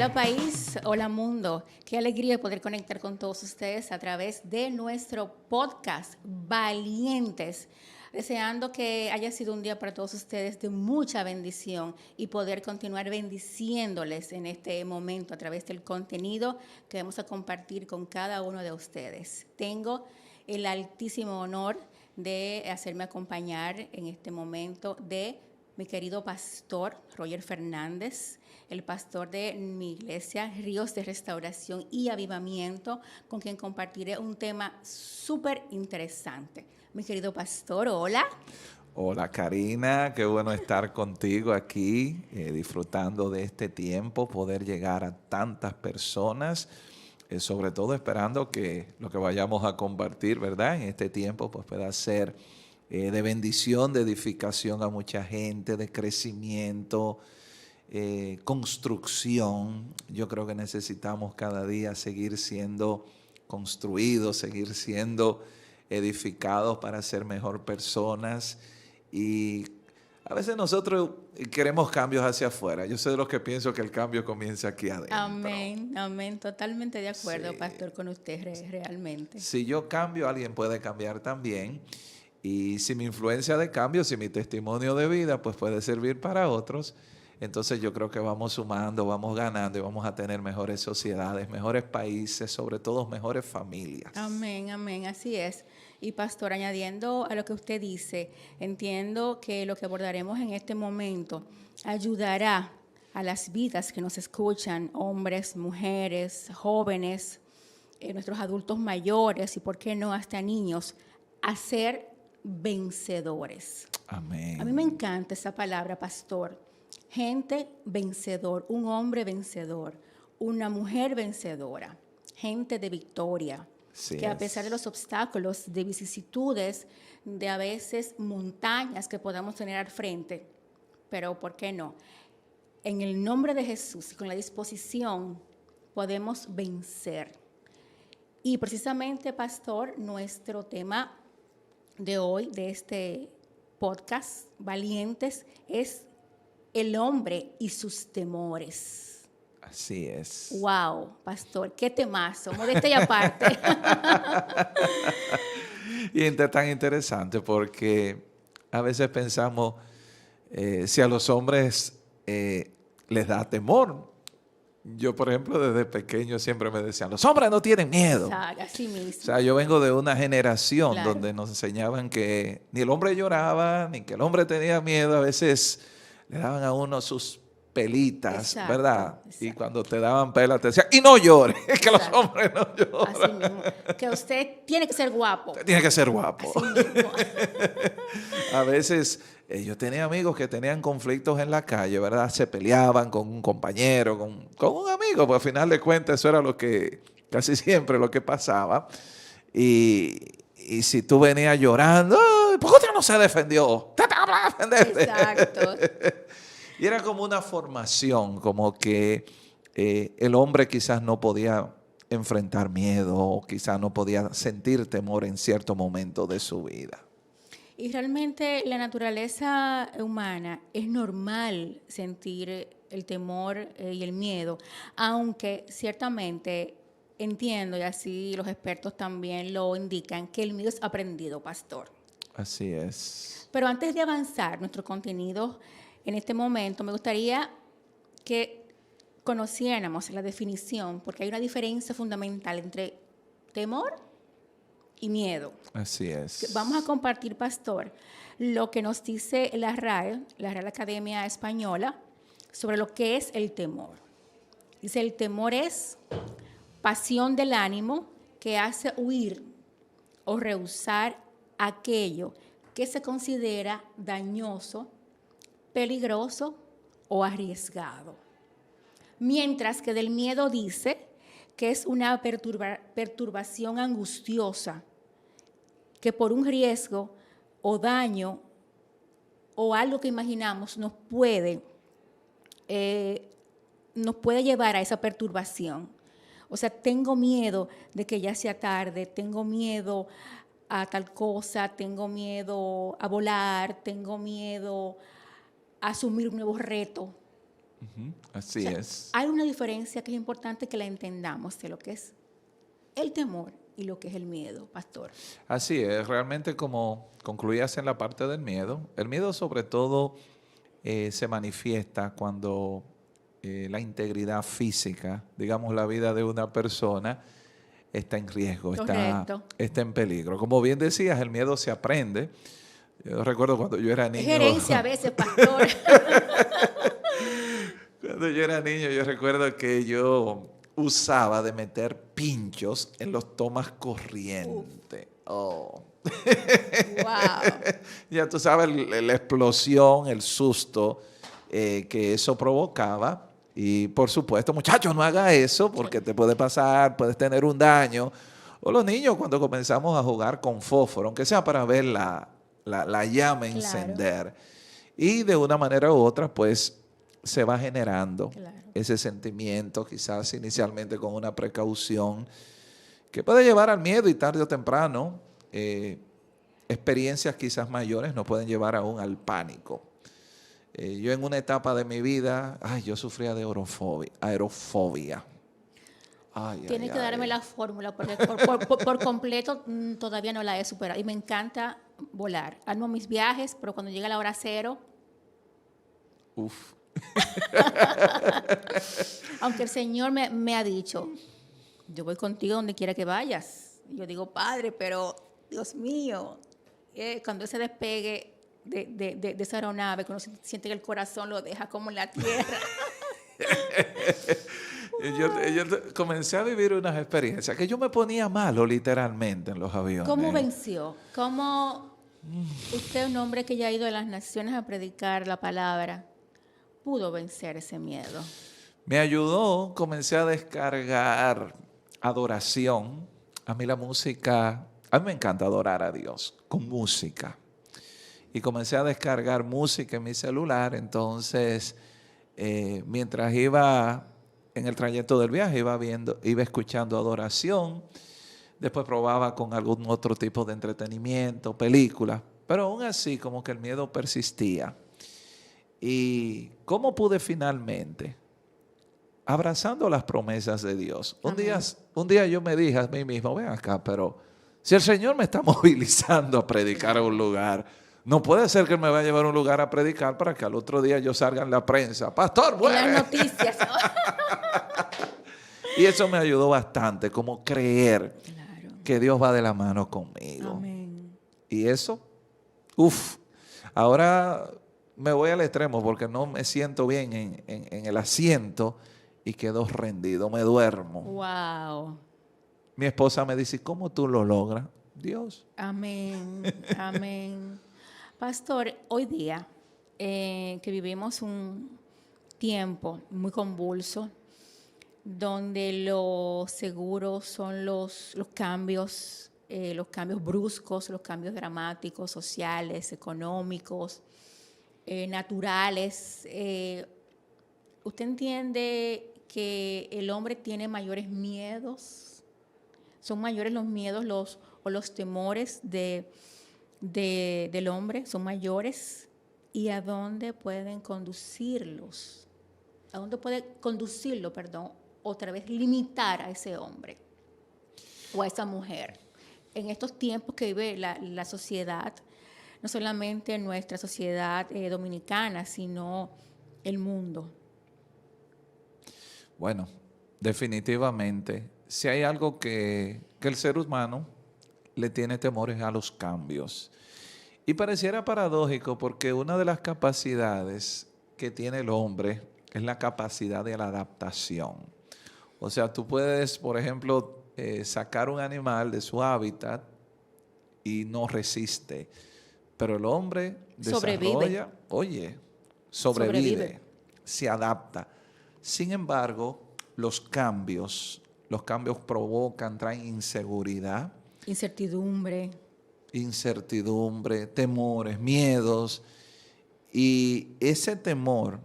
Hola país, hola mundo. Qué alegría poder conectar con todos ustedes a través de nuestro podcast Valientes. Deseando que haya sido un día para todos ustedes de mucha bendición y poder continuar bendiciéndoles en este momento a través del contenido que vamos a compartir con cada uno de ustedes. Tengo el altísimo honor de hacerme acompañar en este momento de mi querido pastor Roger Fernández, el pastor de mi iglesia Ríos de Restauración y Avivamiento, con quien compartiré un tema súper interesante. Mi querido pastor, hola. Hola Karina, qué bueno estar contigo aquí, disfrutando de este tiempo, poder llegar a tantas personas, sobre todo esperando que lo que vayamos a compartir, ¿verdad? En este tiempo pues pueda ser de bendición, de edificación a mucha gente, de crecimiento, construcción. Yo creo que necesitamos cada día seguir siendo construidos, seguir siendo edificados para ser mejor personas. Y a veces nosotros queremos cambios hacia afuera. Yo soy de los que pienso que el cambio comienza aquí adentro. Amén, amén. Totalmente de acuerdo, Sí. pastor, con usted realmente. Si yo cambio, alguien puede cambiar también. Y si mi influencia de cambio, si mi testimonio de vida, pues puede servir para otros, entonces yo creo que vamos sumando, vamos ganando y vamos a tener mejores sociedades, mejores países, sobre todo mejores familias. Amén, amén, así es. Y pastor, añadiendo a lo que usted dice, entiendo que lo que abordaremos en este momento ayudará a las vidas que nos escuchan, hombres, mujeres, jóvenes, nuestros adultos mayores y, por qué no, hasta niños, a ser vencedores. Amén. A mí me encanta esa palabra, pastor. Gente vencedor, un hombre vencedor, una mujer vencedora, gente de victoria. Sí, que a pesar de los obstáculos, de vicisitudes, de a veces montañas que podamos tener al frente, pero ¿por qué no? En el nombre de Jesús y con la disposición podemos vencer. Y precisamente, pastor, nuestro tema de hoy, de este podcast, Valientes, es el hombre y sus temores. Así es. Wow, pastor, qué temazo, modesta y aparte. Y es tan interesante porque a veces pensamos si a los hombres les da temor. Yo, por ejemplo, desde pequeño siempre me decían, los hombres no tienen miedo. Así mismo. O sea, yo vengo de una generación Claro. donde nos enseñaban que ni el hombre lloraba, ni que el hombre tenía miedo. A veces le daban a uno sus pelitas, Exacto, ¿verdad? exacto. Y cuando te daban pelas te decían, y no llores, que los Exacto. hombres no lloran. Así mismo. Que usted tiene que ser guapo. Tiene que ser guapo. Así mismo. A veces yo tenía amigos que tenían conflictos en la calle, ¿verdad? Se peleaban con un compañero, con un amigo, pues al final de cuentas eso era lo que, casi siempre lo que pasaba. Y si tú venías llorando, ¿por qué usted no se defendió? ¡Te tengo que defenderte! Exacto. Y era como una formación, como que el hombre quizás no podía enfrentar miedo, o quizás no podía sentir temor en cierto momento de su vida. Y realmente la naturaleza humana es normal sentir el temor y el miedo, aunque ciertamente entiendo, y así los expertos también lo indican, que el miedo es aprendido, pastor. Así es. Pero antes de avanzar nuestro contenido en este momento, me gustaría que conociéramos la definición, porque hay una diferencia fundamental entre temor y miedo. Así es. Vamos a compartir, pastor, lo que nos dice la Real Academia Española, sobre lo que es el temor. Dice, el temor es pasión del ánimo que hace huir o rehusar aquello que se considera dañoso, peligroso o arriesgado. Mientras que del miedo dice que es una perturbación angustiosa que por un riesgo o daño o algo que imaginamos nos puede llevar a esa perturbación. O sea, tengo miedo de que ya sea tarde, tengo miedo a tal cosa, tengo miedo a volar, tengo miedo a asumir un nuevo reto. Ujú, O así sea, es. hay una diferencia que es importante que la entendamos de lo que es el temor y lo que es el miedo, pastor. Así es, realmente como concluías en la parte del miedo, el miedo sobre todo se manifiesta cuando la integridad física, digamos la vida de una persona, está en riesgo, Correcto. está en peligro. Como bien decías, el miedo se aprende. Yo recuerdo cuando yo era Es niño, herencia a veces, pastor. cuando yo era niño, yo recuerdo que yo usaba de meter pinchos en los tomas Uf, corriente. Oh. wow. Ya tú sabes la explosión, el susto que eso provocaba. Y por supuesto, muchachos, no haga eso porque te puede pasar, puedes tener un daño. O los niños cuando comenzamos a jugar con fósforo, aunque sea para ver la llama Claro, encender. Y de una manera u otra, pues se va generando claro. ese sentimiento, quizás inicialmente con una precaución, que puede llevar al miedo y tarde o temprano experiencias quizás mayores nos pueden llevar aún al pánico. Yo en una etapa de mi vida, yo sufría de aerofobia. Tienes que darme Ay. la fórmula porque por completo todavía no la he superado. Y me encanta volar. Armo mis viajes, pero cuando llega la hora cero, Uf. aunque el Señor me ha dicho, yo voy contigo donde quiera que vayas. Y yo digo, Padre, pero Dios mío, cuando ese despegue de esa aeronave, que uno siente que el corazón lo deja como en la tierra. Yo comencé a vivir unas experiencias que yo me ponía malo literalmente en los ¿Cómo aviones. venció? ¿Cómo usted, un hombre que ya ha ido a las naciones a predicar la palabra, pudo vencer ese miedo? Me ayudó, comencé a descargar adoración. A mí la música, a mí me encanta adorar a Dios con música. Y comencé a descargar música en mi celular, entonces mientras iba en el trayecto del viaje, iba escuchando adoración, después probaba con algún otro tipo de entretenimiento, películas, pero aún así como que el miedo persistía. ¿Y cómo pude finalmente? Abrazando las promesas de Dios. Amén. Un día yo me dije a mí mismo, ven acá, pero si el Señor me está movilizando a predicar a un lugar, no puede ser que Él me vaya a llevar a un lugar a predicar para que al otro día yo salga en la prensa. Pastor, En las muere. noticias. Y eso me ayudó bastante, como creer Claro. que Dios va de la mano conmigo. Amén. Y eso, uff, ahora me voy al extremo porque no me siento bien en el asiento y quedo rendido, me duermo. Wow. Mi esposa me dice, ¿cómo tú lo logras? Dios. Amén. Amén. Pastor, hoy día que vivimos un tiempo muy convulso, donde los seguros son los cambios bruscos, los cambios dramáticos, sociales, económicos, naturales. ¿Usted entiende que el hombre tiene mayores miedos? ¿Son mayores los miedos o los temores del hombre? ¿Son mayores? ¿Y a dónde pueden conducirlos? ¿A dónde puede conducirlo, perdón, otra vez limitar a ese hombre o a esa mujer? En estos tiempos que vive la sociedad, no solamente nuestra sociedad dominicana, sino el mundo. Bueno, definitivamente, si hay algo que el ser humano le tiene temores a los cambios. Y pareciera paradójico porque una de las capacidades que tiene el hombre es la capacidad de la adaptación. O sea, tú puedes, por ejemplo, sacar un animal de su hábitat y no resiste. Pero el hombre desarrolla, sobrevive, se adapta. Sin embargo, los cambios provocan, traen incertidumbre, temores, miedos. Y ese temor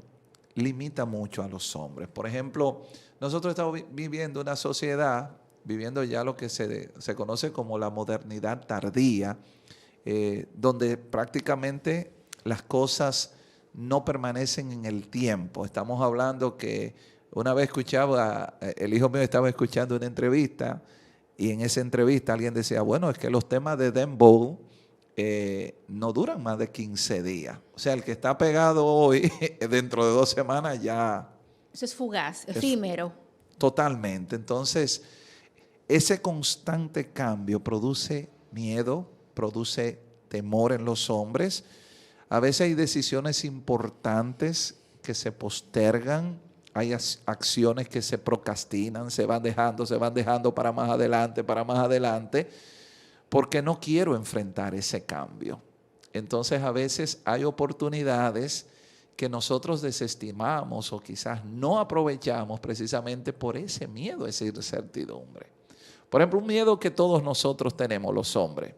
limita mucho a los hombres. Por ejemplo, nosotros estamos viviendo una sociedad, viviendo ya lo que se conoce como la modernidad tardía, donde prácticamente las cosas no permanecen en el tiempo. Estamos hablando que una vez el hijo mío estaba escuchando una entrevista y en esa entrevista alguien decía, bueno, es que los temas de Dembow no duran más de 15 días. O sea, el que está pegado hoy, dentro de 2 semanas ya... Eso es fugaz, efímero. Totalmente. Entonces, ese constante cambio produce miedo, produce temor en los hombres. A veces hay decisiones importantes que se postergan, hay acciones que se procrastinan, se van dejando para más adelante, porque no quiero enfrentar ese cambio. Entonces, a veces hay oportunidades que nosotros desestimamos o quizás no aprovechamos precisamente por ese miedo, esa incertidumbre. Por ejemplo, un miedo que todos nosotros tenemos, los hombres.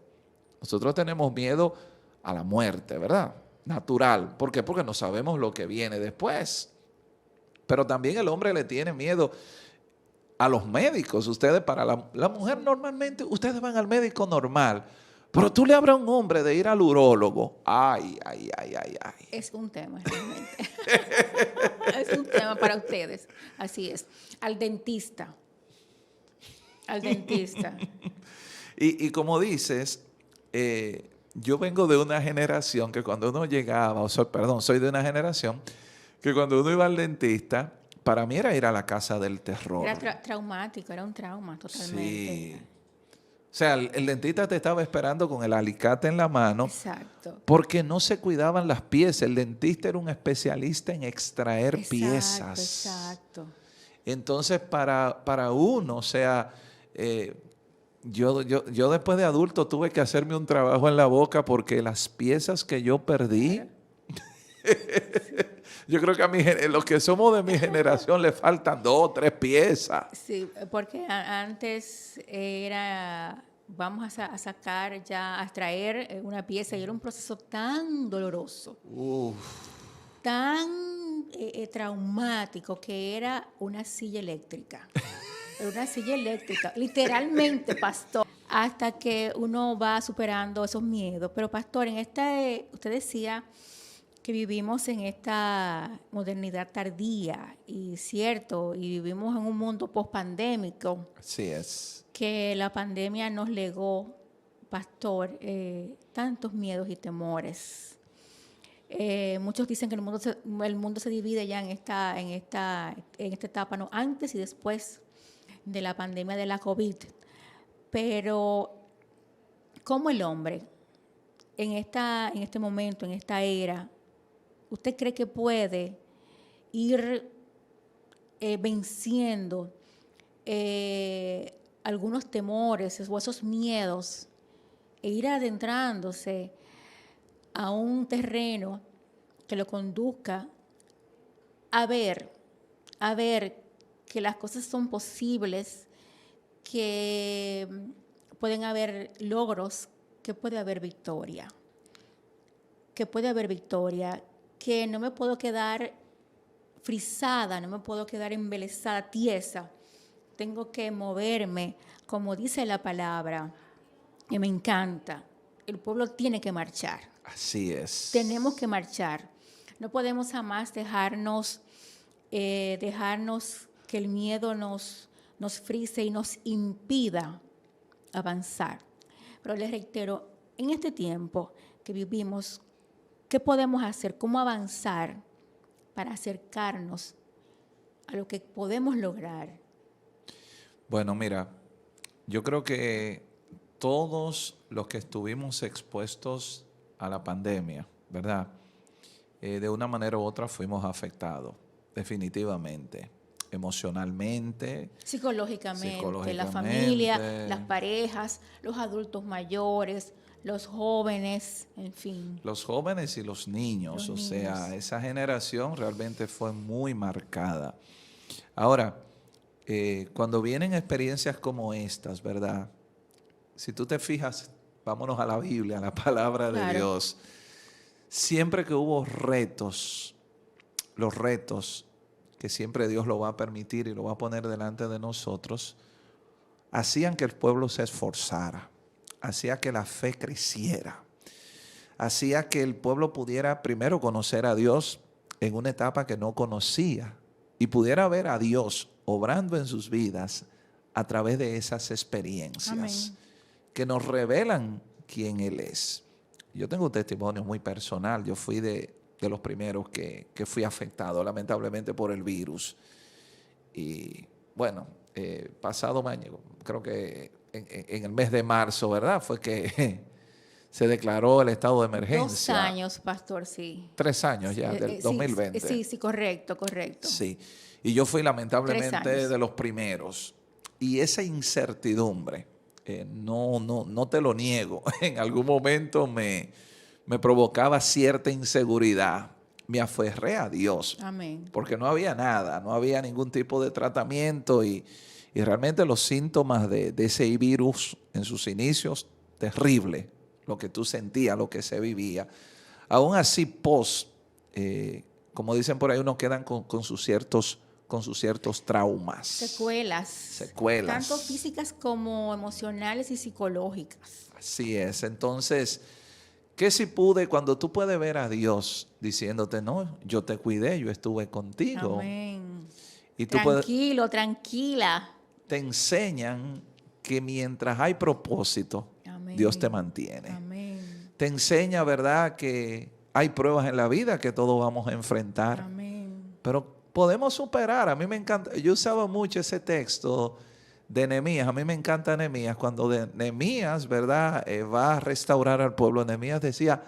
Nosotros tenemos miedo a la muerte, ¿verdad? Natural. ¿Por qué? Porque no sabemos lo que viene después. Pero también el hombre le tiene miedo a los médicos. Ustedes, para la mujer normalmente, ustedes van al médico normal. Pero tú le hablas a un hombre de ir al urólogo. Ay. Es un tema, realmente. Es un tema para ustedes. Así es. Al dentista. Y como dices, yo vengo de una generación que cuando uno llegaba, soy de una generación que cuando uno iba al dentista, para mí era ir a la casa del terror. Era traumático, era un trauma totalmente. Sí. O sea, el dentista te estaba esperando con el alicate en la mano. Exacto. Porque no se cuidaban las piezas. El dentista era un especialista en extraer piezas. Exacto. Entonces, para uno, o sea, yo después de adulto tuve que hacerme un trabajo en la boca porque las piezas que yo perdí, yo creo que a los que somos de mi generación le faltan 2 o 3 piezas. Sí, porque antes era, vamos a sacar ya, a extraer una pieza y era un proceso tan doloroso, tan traumático que era una silla eléctrica. Era una silla eléctrica, literalmente, pastor, hasta que uno va superando esos miedos. Pero pastor, usted decía que vivimos en esta modernidad tardía y cierto, y vivimos en un mundo pospandémico. Así es. Que la pandemia nos legó, pastor, tantos miedos y temores. Muchos dicen que el mundo se divide ya en esta etapa, ¿no? Antes y después de la pandemia de la COVID. Pero, ¿cómo el hombre en este momento, en esta era, usted cree que puede ir venciendo algunos temores o esos miedos e ir adentrándose a un terreno que lo conduzca a ver que las cosas son posibles, que pueden haber logros, que puede haber victoria, que no me puedo quedar frisada, no me puedo quedar embelesada, tiesa. Tengo que moverme, como dice la palabra, y me encanta. El pueblo tiene que marchar. Así es. Tenemos que marchar. No podemos jamás dejarnos que el miedo nos frise y nos impida avanzar. Pero les reitero, en este tiempo que vivimos, ¿qué podemos hacer? ¿Cómo avanzar para acercarnos a lo que podemos lograr? Bueno, mira, yo creo que todos los que estuvimos expuestos a la pandemia, ¿verdad? De una manera u otra fuimos afectados, definitivamente, emocionalmente, psicológicamente, la familia, las parejas, los adultos mayores, los jóvenes, en fin. Los jóvenes y los niños, sea, esa generación realmente fue muy marcada. Ahora, cuando vienen experiencias como estas, ¿verdad? Si tú te fijas, vámonos a la Biblia, a la palabra de Dios. Siempre que hubo retos, los retos que siempre Dios lo va a permitir y lo va a poner delante de nosotros, hacían que el pueblo se esforzara, hacía que la fe creciera, hacía que el pueblo pudiera primero conocer a Dios en una etapa que no conocía y pudiera ver a Dios obrando en sus vidas a través de esas experiencias. Amén. Que nos revelan quién Él es. Yo tengo un testimonio muy personal. Yo fui de los primeros que fui afectado lamentablemente por el virus. Y bueno, pasado mañana, creo que en el mes de marzo, ¿verdad? Fue que se declaró el estado de emergencia. 2 años, pastor, sí. 3 años ya, del 2020. Sí, correcto. Sí, y yo fui 3 lamentablemente años. de los primeros. Y esa incertidumbre, no te lo niego, en algún momento me provocaba cierta inseguridad. Me aferré a Dios. Amén. Porque no había nada, no había ningún tipo de tratamiento y realmente los síntomas de ese virus en sus inicios, terrible, lo que tú sentías, lo que se vivía. Aún así, como dicen por ahí, uno quedan con sus ciertos traumas. Secuelas. Tanto físicas como emocionales y psicológicas. Así es. Entonces, ¿qué si pude cuando tú puedes ver a Dios diciéndote, no, yo te cuidé, yo estuve contigo? Amén. Y tú Tranquila. Te enseñan que mientras hay propósito, Amén. Dios te mantiene. Amén. Te enseña, ¿verdad?, que hay pruebas en la vida que todos vamos a enfrentar. Amén. Pero podemos superar. A mí me encanta. Yo usaba mucho ese texto de Nehemías. A mí me encanta Nehemías. Cuando Nehemías, ¿verdad?, va a restaurar al pueblo, Nehemías decía,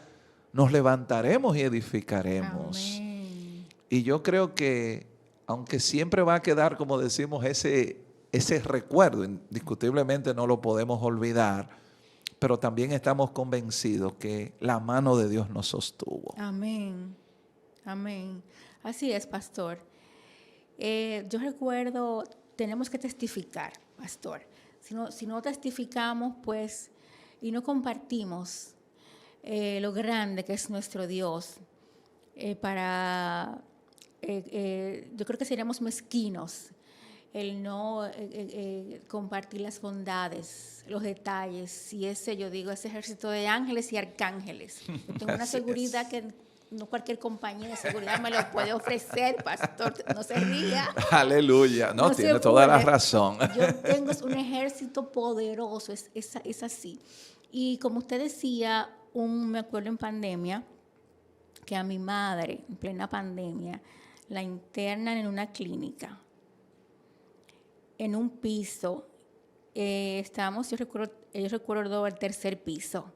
nos levantaremos y edificaremos. Amén. Y yo creo que, aunque siempre va a quedar, como decimos, ese recuerdo, indiscutiblemente no lo podemos olvidar, pero también estamos convencidos que la mano de Dios nos sostuvo. Amén. Amén. Así es, pastor. Yo recuerdo, tenemos que testificar, pastor. Si no testificamos, pues, y no compartimos lo grande que es nuestro Dios, yo creo que seríamos mezquinos el no compartir las bondades, los detalles, y ese ejército de ángeles y arcángeles. Yo tengo una seguridad que no cualquier compañía de seguridad me lo puede ofrecer, pastor, no se ría. Aleluya, no tiene toda la razón. Yo tengo un ejército poderoso, es así. Y como usted decía, me acuerdo en pandemia, que a mi madre, en plena pandemia, la internan en una clínica, en un piso. Yo recuerdo el tercer piso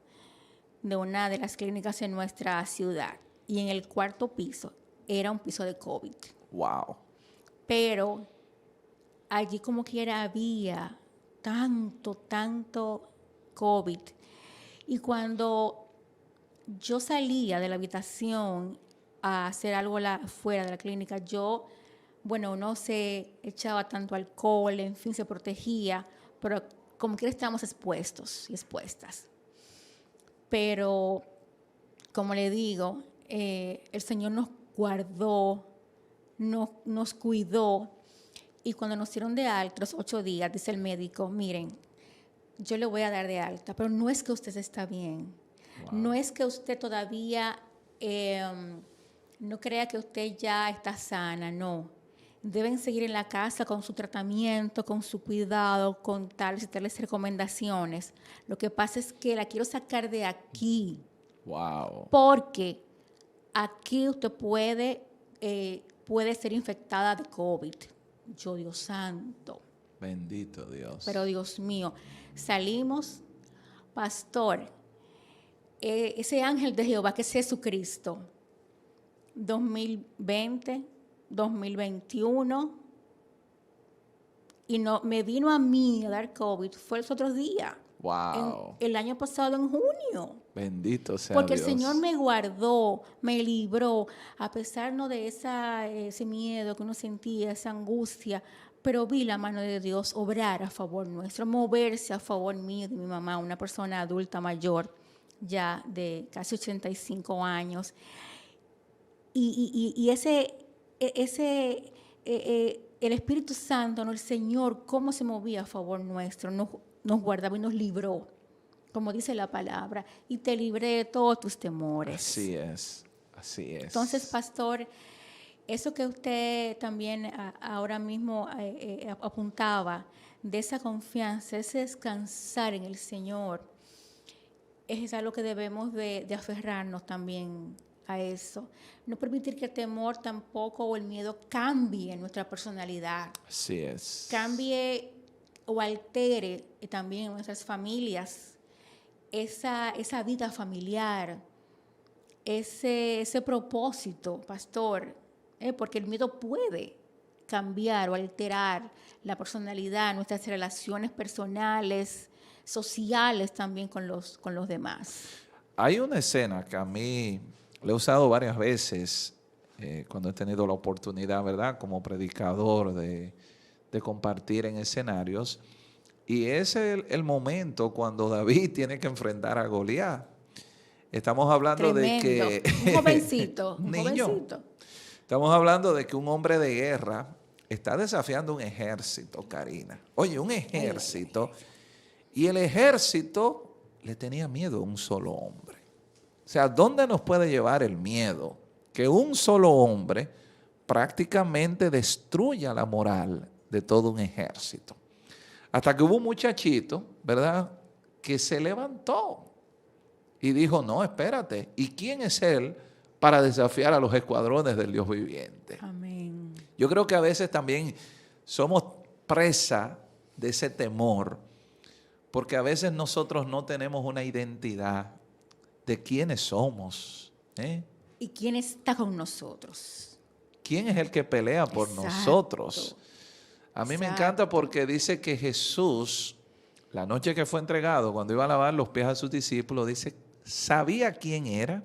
de una de las clínicas en nuestra ciudad. Y en el cuarto piso era un piso de COVID. Wow. Pero allí como quiera había tanto COVID. Y cuando yo salía de la habitación a hacer algo fuera de la clínica, no se echaba tanto alcohol, en fin, se protegía, pero como quiera estábamos expuestos y expuestas. Pero, como le digo, el Señor nos guardó, nos cuidó, y cuando nos dieron de alta, los 8 días, dice el médico, miren, yo le voy a dar de alta, pero no es que usted está bien, wow. No es que usted todavía no crea que usted ya está sana, no. Deben seguir en la casa con su tratamiento, con su cuidado, con tales y tales recomendaciones. Lo que pasa es que la quiero sacar de aquí. Wow. Porque aquí usted puede ser infectada de COVID. Yo, Dios santo. Bendito Dios. Pero Dios mío, salimos, pastor, ese ángel de Jehová que es Jesucristo, 2020, 2021, y me vino a mí a dar COVID, fue los otros días. Wow. El año pasado, en junio. Bendito sea Porque Dios. El Señor me guardó, me libró, a pesar no de ese miedo que uno sentía, esa angustia, pero vi la mano de Dios obrar a favor nuestro, moverse a favor mío, de mi mamá, una persona adulta mayor, ya de casi 85 años. Y el Espíritu Santo, ¿no? El Señor, cómo se movía a favor nuestro, nos guardaba y nos libró como dice la palabra, y te libré de todos tus temores. Así es, así es. Entonces, pastor, eso que usted también ahora mismo apuntaba, de esa confianza, ese descansar en el Señor, es algo que debemos de aferrarnos también a eso. No permitir que el temor tampoco o el miedo cambie nuestra personalidad. Así es. Cambie o altere también en nuestras familias esa vida familiar, ese propósito, pastor, porque el miedo puede cambiar o alterar la personalidad, nuestras relaciones personales, sociales también con los demás. Hay una escena que a mí le he usado varias veces cuando he tenido la oportunidad, ¿verdad?, como predicador de compartir en escenarios, y es el momento cuando David tiene que enfrentar a Goliat. Estamos hablando Tremendo. de que... Un jovencito, un Niño. jovencito. Estamos hablando de que un hombre de guerra está desafiando un ejército, Karina. Oye, un ejército. Y el ejército le tenía miedo a un solo hombre. O sea, ¿dónde nos puede llevar el miedo? Que un solo hombre prácticamente destruya la moral de todo un ejército. Hasta que hubo un muchachito, ¿verdad?, que se levantó y dijo, no, espérate, ¿y quién es él para desafiar a los escuadrones del Dios viviente? Amén. Yo creo que a veces también somos presa de ese temor, porque a veces nosotros no tenemos una identidad de quiénes somos. ¿Y quién está con nosotros? ¿Quién es el que pelea por Exacto. nosotros? A mí me encanta porque dice que Jesús, la noche que fue entregado, cuando iba a lavar los pies a sus discípulos, dice, sabía quién era,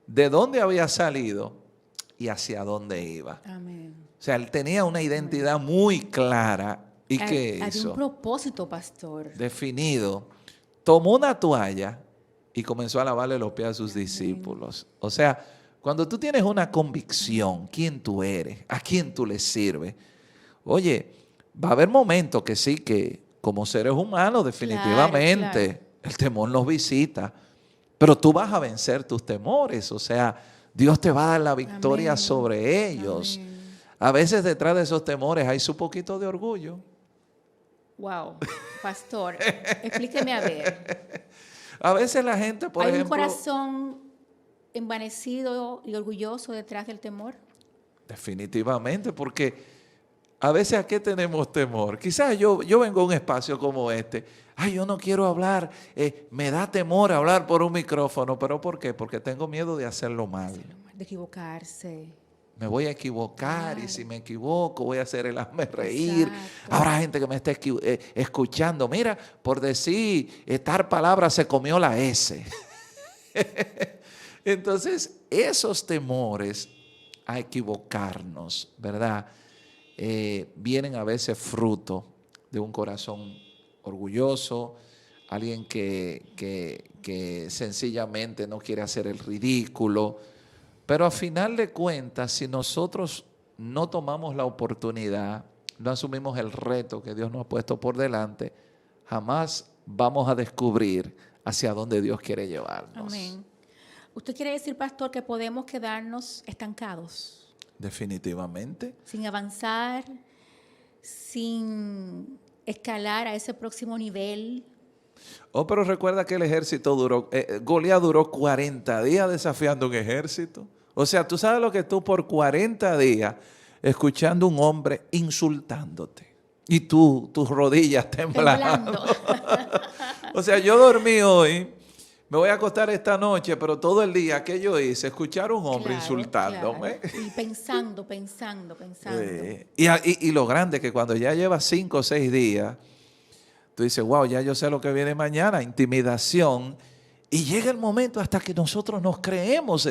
de dónde había salido y hacia dónde iba. Amén. O sea, él tenía una identidad muy clara. ¿Y qué Había hizo? un propósito, pastor. Definido. Tomó una toalla y comenzó a lavarle los pies a sus discípulos. O sea, cuando tú tienes una convicción, quién tú eres, a quién tú le sirves, oye, va a haber momentos que sí, que como seres humanos definitivamente Claro. el temor nos visita, pero tú vas a vencer tus temores, o sea, Dios te va a dar la victoria Amén. sobre ellos. Amén. A veces detrás de esos temores hay su poquito de orgullo. Wow, pastor, explíqueme a ver. A veces la gente, por ¿Hay ejemplo... un corazón envanecido y orgulloso detrás del temor? Definitivamente, porque a veces ¿a qué tenemos temor? Quizás yo vengo a un espacio como este, yo no quiero hablar, me da temor hablar por un micrófono, ¿pero por qué? Porque tengo miedo de hacerlo mal. De equivocarse. Me voy a equivocar y si me equivoco voy a hacer el hazme reír. Exacto. Habrá gente que me está escuchando. Mira, por decir tal palabra se comió la S. Entonces, esos temores a equivocarnos, ¿verdad? Vienen a veces fruto de un corazón orgulloso, alguien que sencillamente no quiere hacer el ridículo. Pero a final de cuentas, si nosotros no tomamos la oportunidad, no asumimos el reto que Dios nos ha puesto por delante, jamás vamos a descubrir hacia dónde Dios quiere llevarnos. Amén. ¿Usted quiere decir, pastor, que podemos quedarnos estancados? Definitivamente. Sin avanzar, sin escalar a ese próximo nivel. Oh, pero recuerda que el ejército duró, Goliat duró 40 días desafiando un ejército. O sea, tú sabes lo que tú por 40 días escuchando un hombre insultándote y tú, tus rodillas temblando. O sea, yo dormí hoy, me voy a acostar esta noche, pero todo el día que yo hice, escuchar a un hombre insultándome. Claro. Y pensando. Y lo grande es que cuando ya llevas 5 o 6 días, tú dices, wow, ya yo sé lo que viene mañana, intimidación. Y llega el momento hasta que nosotros nos creemos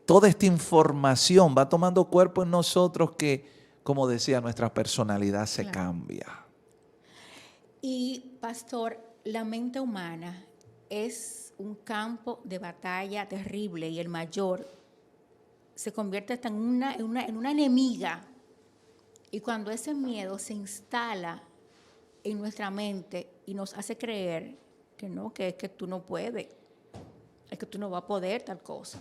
toda esta información va tomando cuerpo en nosotros que, como decía, nuestra personalidad se cambia. Y, pastor, la mente humana es un campo de batalla terrible y el mayor se convierte hasta en una enemiga. Y cuando ese miedo se instala en nuestra mente y nos hace creer que no, que es que tú no puedes, es que tú no vas a poder tal cosa.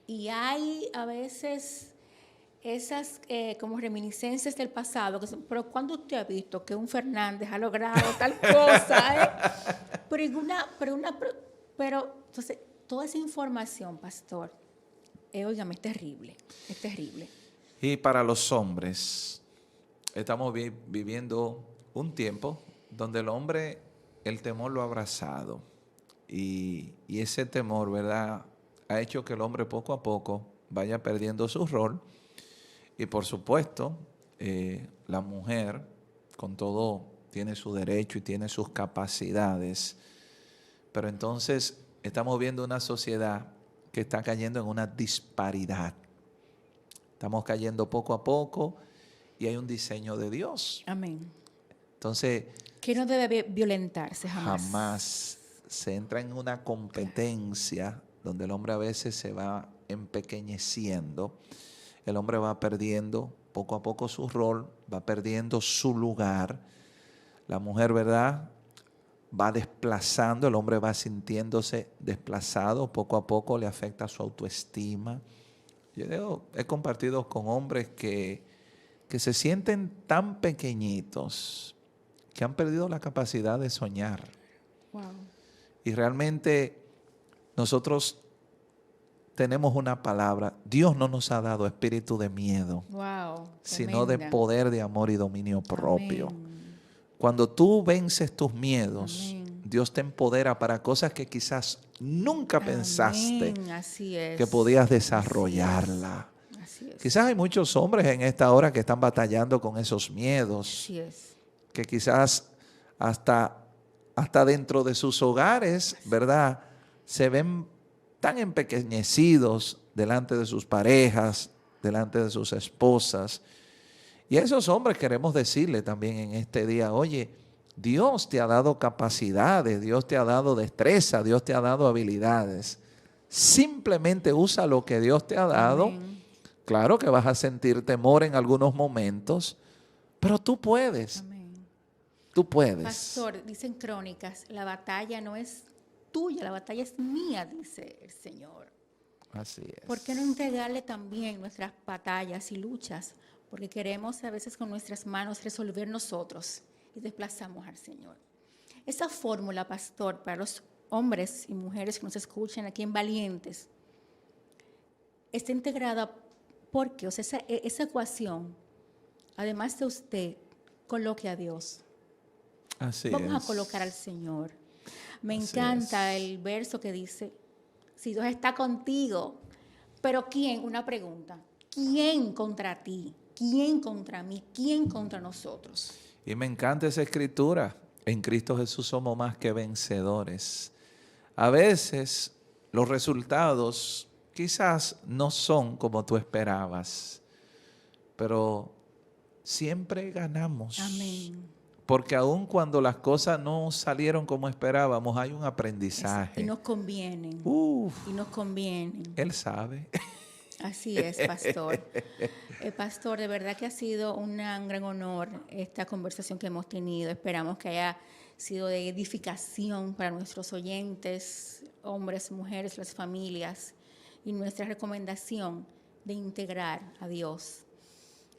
Y hay a veces esas como reminiscencias del pasado, que son, pero ¿cuándo usted ha visto que un Fernández ha logrado tal cosa? Pero entonces, toda esa información, pastor, óigame, es terrible, es terrible. Y para los hombres, estamos viviendo un tiempo donde el hombre, el temor lo ha abrazado. Y ese temor, ¿verdad?, ha hecho que el hombre poco a poco vaya perdiendo su rol. Y por supuesto, la mujer, con todo, tiene su derecho y tiene sus capacidades. Pero entonces estamos viendo una sociedad que está cayendo en una disparidad. Estamos cayendo poco a poco y hay un diseño de Dios. Amén. Entonces, que no debe violentarse jamás. Jamás se entra en una competencia donde el hombre a veces se va empequeñeciendo. El hombre va perdiendo poco a poco su rol, va perdiendo su lugar. La mujer, ¿verdad?, va desplazando, el hombre va sintiéndose desplazado, poco a poco le afecta su autoestima. Yo he compartido con hombres que se sienten tan pequeñitos que han perdido la capacidad de soñar. Wow. Y realmente nosotros tenemos una palabra. Dios no nos ha dado espíritu de miedo, sino de poder, de amor y dominio propio. Amén. Cuando tú vences tus miedos, Amén. Dios te empodera para cosas que quizás nunca pensaste Así es. que podías desarrollarla. Así es. Quizás hay muchos hombres en esta hora que están batallando con esos miedos. Así es. Que quizás hasta dentro de sus hogares, ¿verdad?, se ven tan empequeñecidos delante de sus parejas, delante de sus esposas. Y a esos hombres queremos decirle también en este día, oye, Dios te ha dado capacidades, Dios te ha dado destreza, Dios te ha dado habilidades. Simplemente usa lo que Dios te ha dado. Amén. Claro que vas a sentir temor en algunos momentos, pero tú puedes. Amén. Tú puedes. Pastor, dicen crónicas, la batalla no es tuya, la batalla es mía, dice el Señor. Así es. ¿Por qué no entregarle también nuestras batallas y luchas? Porque queremos a veces con nuestras manos resolver nosotros y desplazamos al Señor. Esa fórmula, pastor, para los hombres y mujeres que nos escuchan aquí en Valientes, está integrada porque, o sea, esa ecuación, además de usted, coloque a Dios. Así Vamos es. a colocar al Señor. Me Así encanta es. el verso que dice, si Dios está contigo, pero ¿quién? Una pregunta. ¿Quién contra ti? ¿Quién contra mí? ¿Quién contra nosotros? Y me encanta esa escritura. En Cristo Jesús somos más que vencedores. A veces los resultados quizás no son como tú esperabas, pero siempre ganamos. Amén. Porque aun cuando las cosas no salieron como esperábamos, hay un aprendizaje. Y nos convienen. Uf, Y nos convienen. Él sabe. Así es, pastor. Pastor, de verdad que ha sido un gran honor esta conversación que hemos tenido. Esperamos que haya sido de edificación para nuestros oyentes, hombres, mujeres, las familias, y nuestra recomendación de integrar a Dios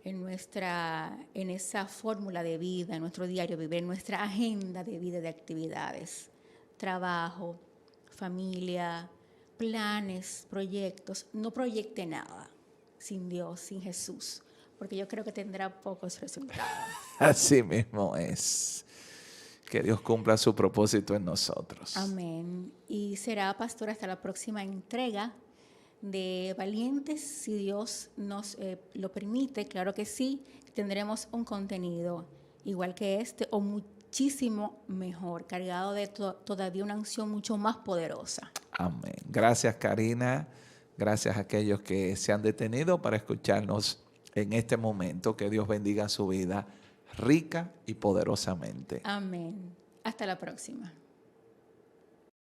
en esa fórmula de vida, en nuestro diario vivir, en nuestra agenda de vida, de actividades, trabajo, familia, planes, proyectos. No proyecte nada sin Dios, sin Jesús, porque yo creo que tendrá pocos resultados. Así mismo es. Que Dios cumpla su propósito en nosotros. Amén. Y será, pastor, hasta la próxima entrega de Valientes, si Dios nos lo permite. Claro que sí, tendremos un contenido igual que este o muchísimo mejor, cargado de todavía una unción mucho más poderosa. Amén. Gracias, Karina. Gracias a aquellos que se han detenido para escucharnos en este momento. Que Dios bendiga su vida rica y poderosamente. Amén. Hasta la próxima.